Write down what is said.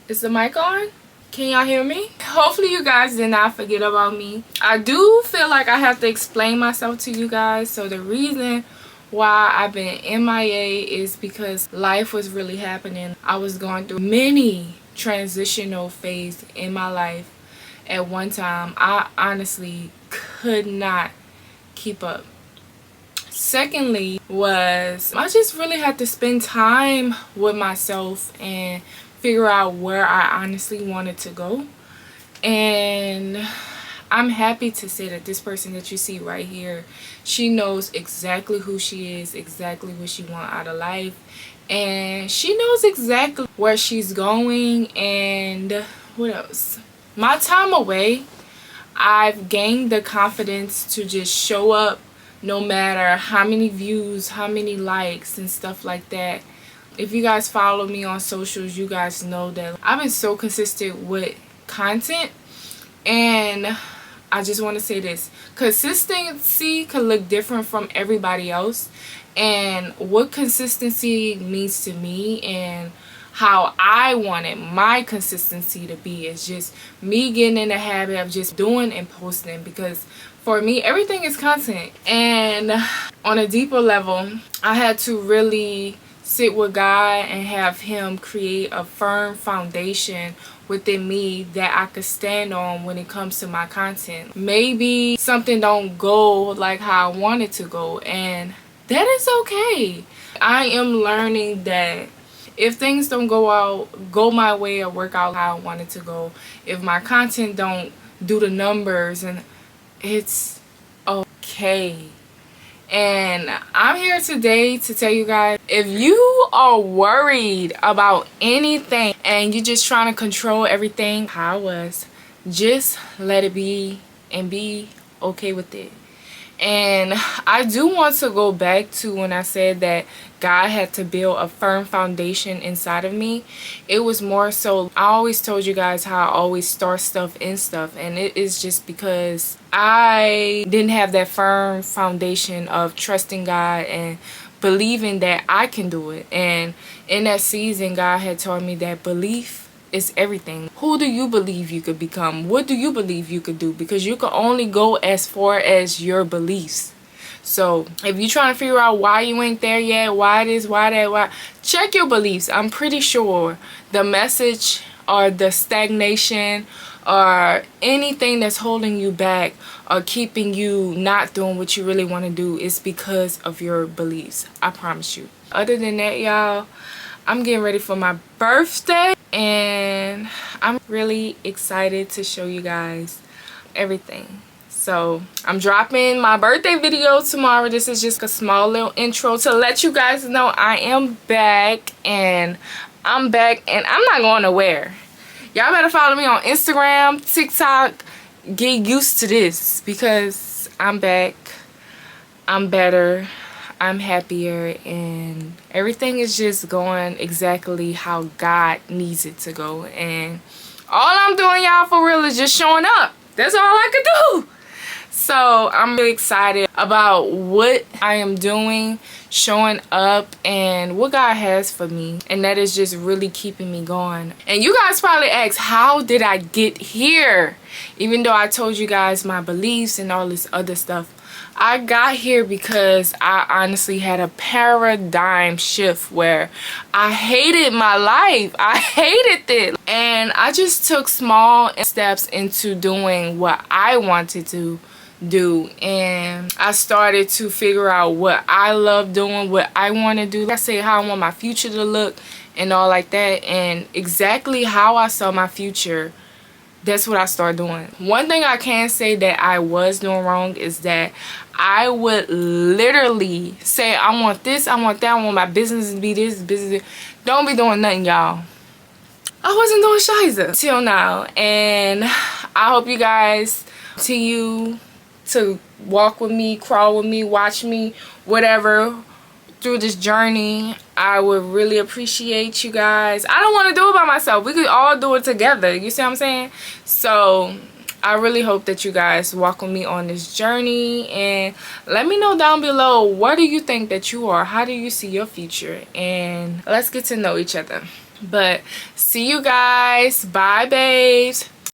Is the mic on? Can y'all hear me? Hopefully you guys did not forget about me. I do feel like I have to explain myself to you guys. So the reason why I've been MIA is because life was really happening. I was going through many transitional phases in my life at one time. I honestly could not keep up. Secondly was I just really had to spend time with myself and figure out where I honestly wanted to go. And I'm happy to say that this person that you see right here, she knows exactly who she is, exactly what she wants out of life, and she knows exactly where she's going. And what else? My time away, I've gained the confidence to just show up no matter how many views, how many likes and stuff like that. If you guys follow me on socials, you guys know that I've been so consistent with content. And I just want to say this: consistency could look different from everybody else, and what consistency means to me and how I wanted my consistency to be is just me getting in the habit of just doing and posting, because for me everything is content. And on a deeper level, I had to really sit with God and have him create a firm foundation within me that I could stand on when it comes to my content. Maybe something don't go like how I want it to go, and that is okay. I am learning that if things don't go my way or work out how I want it to go, if my content don't do the numbers, and it's okay. And I'm here today to tell you guys, if you are worried about anything and you're just trying to control everything how I was, just let it be and be okay with it. And I do want to go back to when I said that God had to build a firm foundation inside of me. It was more so, I always told you guys how I always start stuff in stuff, and it is just because I didn't have that firm foundation of trusting God and believing that I can do it. And in that season, God had told me that belief is everything. Who do you believe you could become? What do you believe you could do? Because you can only go as far as your beliefs. So if you're trying to figure out why you ain't there yet, why this, why that, why, check your beliefs. I'm pretty sure the message or the stagnation or anything that's holding you back or keeping you not doing what you really want to do is because of your beliefs. I promise you. Other than that, y'all, I'm getting ready for my birthday, and I'm really excited to show you guys everything. So I'm dropping my birthday video tomorrow. This is just a small little intro to let you guys know I am back, and I'm back, and I'm not going nowhere. Y'all better follow me on Instagram, TikTok. Get used to this, because I'm back, I'm better, I'm happier, and everything is just going exactly how God needs it to go. And all I'm doing, y'all, for real, is just showing up. That's all I could do. So I'm really excited about what I am doing, showing up, and what God has for me. And that is just really keeping me going. And you guys probably ask, how did I get here? Even though I told you guys my beliefs and all this other stuff, I got here because I honestly had a paradigm shift where I hated my life. I hated it. And I just took small steps into doing what I wanted to do, and I started to figure out what I love doing, what I want to do. I say how I want my future to look and all like that, and exactly how I saw my future, that's what I started doing. One thing I can say that I was doing wrong is that I would literally say, I want this, I want that, I want my business to be this, business. Don't be doing nothing, y'all. I wasn't doing shiza till now, and I hope you guys continue to walk with me, crawl with me, watch me, whatever, through this journey. I would really appreciate you guys. I don't want to do it by myself. We could all do it together. You see what I'm saying? So I really hope that you guys walk with me on this journey, and let me know down below, what do you think that you are? How do you see your future? And let's get to know each other. But see you guys. Bye, babes.